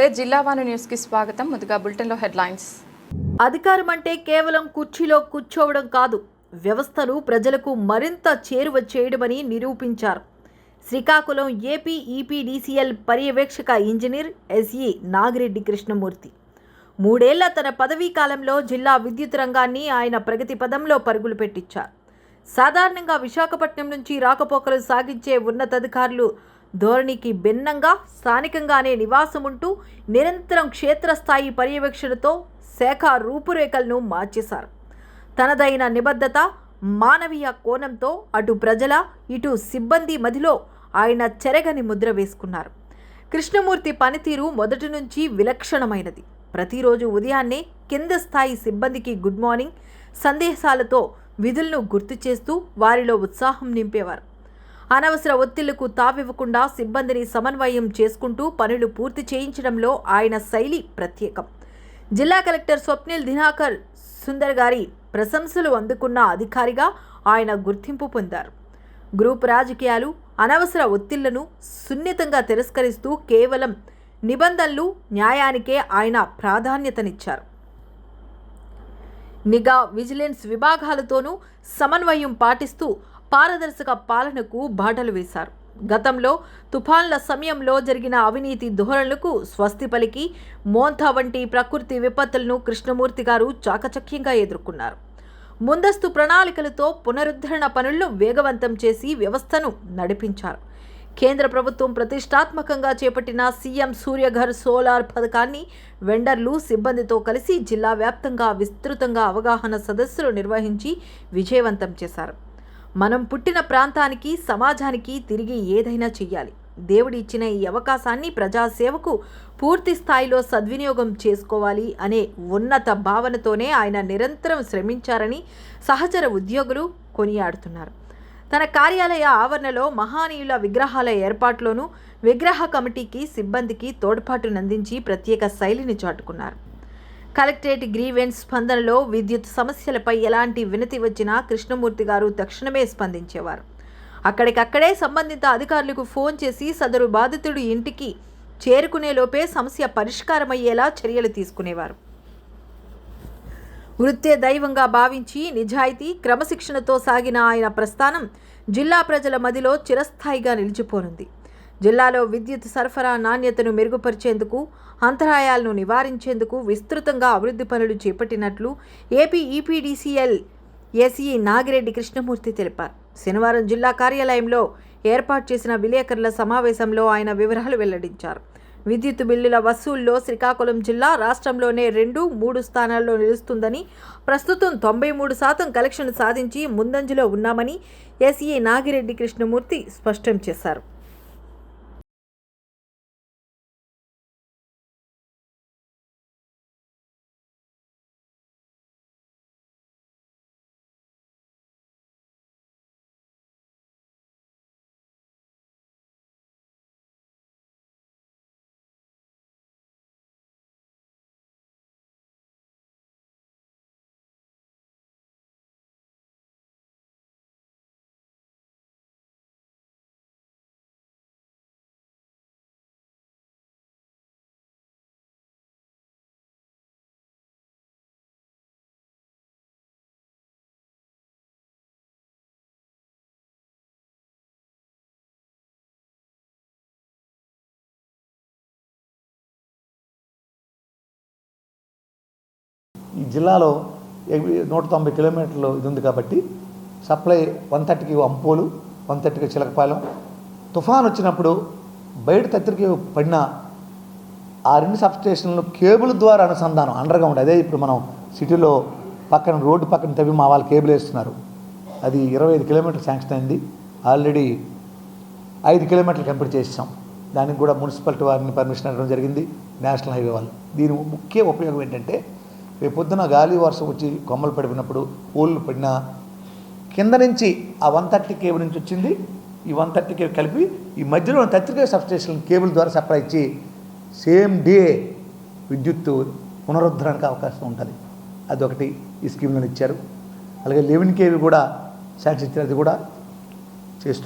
నమస్తే జిల్లావాణి న్యూస్ కి స్వాగతం. ముందుగా బులెటిన్లో హెడ్లైన్స్. అధికారం అంటే కేవలం కుర్చీలో కూర్చోవడం కాదు, వ్యవస్థను ప్రజలకు మరింత చేరువ చేయడమని నిరూపించారు. శ్రీకాకుళం ఏపీ ఈపీడీసీఎల్ పర్యవేక్షక ఇంజనీర్ ఎస్ఈ నాగిరెడ్డి కృష్ణమూర్తి 3 ఏళ్ల తన పదవీ కాలంలో జిల్లా విద్యుత్ రంగాన్ని ఆయన ప్రగతి పదంలో పరుగులు పెట్టించారు. సాధారణంగా విశాఖపట్నం నుంచి రాకపోకలు సాగించే ఉన్నతాధికారులు ధోరణికి భిన్నంగా స్థానికంగానే నివాసముంటూ నిరంతరం క్షేత్రస్థాయి పర్యవేక్షణతో శాఖ రూపురేఖలను మార్చేశారు. తనదైన నిబద్ధత, మానవీయ కోణంతో అటు ప్రజల ఇటు సిబ్బంది మధ్యలో ఆయన చెరగని ముద్ర వేసుకున్నారు. కృష్ణమూర్తి పనితీరు మొదటి నుంచి విలక్షణమైనది. ప్రతిరోజు ఉదయాన్నే కింద స్థాయి సిబ్బందికి గుడ్ మార్నింగ్ సందేశాలతో విధులను గుర్తు చేస్తూ వారిలో ఉత్సాహం నింపేవారు. అనవసర ఒత్తిళ్లకు తావివ్వకుండా సిబ్బందిని సమన్వయం చేసుకుంటూ పనులు పూర్తి చేయించడంలో ఆయన శైలి ప్రత్యేకం. జిల్లా కలెక్టర్ స్వప్నిల్ దినాకర్ సుందర్ గారి ప్రశంసలు అందుకున్న అధికారిగా ఆయన గుర్తింపు పొందారు. గ్రూప్ రాజకీయాలు, అనవసర ఒత్తిళ్లను సున్నితంగా తిరస్కరిస్తూ కేవలం నిబంధనలు, న్యాయానికే ఆయన ప్రాధాన్యతనిచ్చారు. నిఘా, విజిలెన్స్ విభాగాలతోనూ సమన్వయం పాటిస్తూ పారదర్శక పాలనకు బాటలు వేశారు. గతంలో తుఫాన్ల సమయంలో జరిగిన అవినీతి ధోరణులకు స్వస్తి పలికి మోంతా వంటి ప్రకృతి విపత్తులను కృష్ణమూర్తి గారు చాకచక్యంగా ఎదుర్కొన్నారు. ముందస్తు ప్రణాళికలతో పునరుద్ధరణ పనులను వేగవంతం చేసి వ్యవస్థను నడిపించారు. కేంద్ర ప్రభుత్వం ప్రతిష్టాత్మకంగా చేపట్టిన సీఎం సూర్యఘర్ సోలార్ పథకాన్ని వెండర్లు, సిబ్బందితో కలిసి జిల్లా వ్యాప్తంగా విస్తృతంగా అవగాహన సదస్సులు నిర్వహించి విజయవంతం చేశారు. మనం పుట్టిన ప్రాంతానికి, సమాజానికి తిరిగి ఏదైనా చెయ్యాలి. దేవుడి ఇచ్చిన ఈ అవకాశాన్ని ప్రజాసేవకు పూర్తి స్థాయిలో సద్వినియోగం చేసుకోవాలి అనే ఉన్నత భావనతోనే ఆయన నిరంతరం శ్రమించారని సహచర ఉద్యోగులు కొనియాడుతున్నారు. తన కార్యాలయ ఆవరణలో మహానీయుల విగ్రహాల ఏర్పాటులోనూ విగ్రహ కమిటీకి, సిబ్బందికి తోడ్పాటునందించి ప్రత్యేక శైలిని చాటుకున్నారు. కలెక్టరేట్ గ్రీవెన్స్ స్పందనలో విద్యుత్ సమస్యలపై ఎలాంటి వినతి వచ్చినా కృష్ణమూర్తి గారు తక్షణమే స్పందించేవారు. అక్కడికక్కడే సంబంధిత అధికారులకు ఫోన్ చేసి సదరు బాధితుడు ఇంటికి చేరుకునేలోపే సమస్య పరిష్కారమయ్యేలా చర్యలు తీసుకునేవారు. వృత్తే దైవంగా భావించి నిజాయితీ, క్రమశిక్షణతో సాగిన ఆయన ప్రస్థానం జిల్లా ప్రజల మదిలో చిరస్థాయిగా నిలిచిపోనుంది. జిల్లాలో విద్యుత్ సరఫరా నాణ్యతను మెరుగుపరిచేందుకు, అంతరాయాలను నివారించేందుకు విస్తృతంగా అభివృద్ధి పనులు చేపట్టినట్లు AP EPDCL SE Nagireddy Krishnamurthy తెలిపారు. శనివారం జిల్లా కార్యాలయంలో ఏర్పాటు చేసిన విలేకరుల సమావేశంలో ఆయన వివరాలు వెల్లడించారు. విద్యుత్ బిల్లుల వసూల్లో శ్రీకాకుళం జిల్లా రాష్ట్రంలోనే 2-3 స్థానాల్లో నిలుస్తుందని, ప్రస్తుతం 93% కలెక్షన్ సాధించి ముందంజలో ఉన్నామని ఎస్ఈ నాగిరెడ్డి కృష్ణమూర్తి స్పష్టం చేశారు. ఈ జిల్లాలో 190 కిలోమీటర్లు ఇది ఉంది కాబట్టి సప్లై 130కి అంపోలు, 130కి చిలకపాలెం. తుఫాన్ వచ్చినప్పుడు బయట 30కి పడిన ఆ 2 సబ్ స్టేషన్లు కేబుల్ ద్వారా అనుసంధానం అండర్గ్రౌండ్. అదే ఇప్పుడు మనం సిటీలో పక్కన రోడ్డు పక్కన తవ్వి మా వాళ్ళు కేబుల్ వేస్తున్నారు. అది 25 కిలోమీటర్లు శాంక్షన్ అయింది. ఆల్రెడీ 5 కిలోమీటర్లు కంప్లీట్ చేసాం. దానికి కూడా మున్సిపాలిటీ వారిని పర్మిషన్ ఇవ్వడం జరిగింది, నేషనల్ హైవే వాళ్ళు. దీని ముఖ్య ఉపయోగం ఏంటంటే రేపు పొద్దున గాలి వర్షం వచ్చి కొమ్మలు పడిపోయినప్పుడు, పోళ్ళు పడినా కింద నుంచి ఆ 130 కేబుల్ నుంచి వచ్చింది ఈ 130 కేబుల్ కలిపి ఈ మధ్యలో 30 సబ్స్టేషన్ కేబుల్ ద్వారా సప్లై ఇచ్చి సేమ్ డే విద్యుత్తు పునరుద్ధరణకు అవకాశం ఉంటుంది. అదొకటి ఈ స్కీమ్లో ఇచ్చారు. అలాగే 11 కేబుల్ కూడా శాంక్షన్ ఇచ్చారు, అది కూడా చేస్తున్నారు.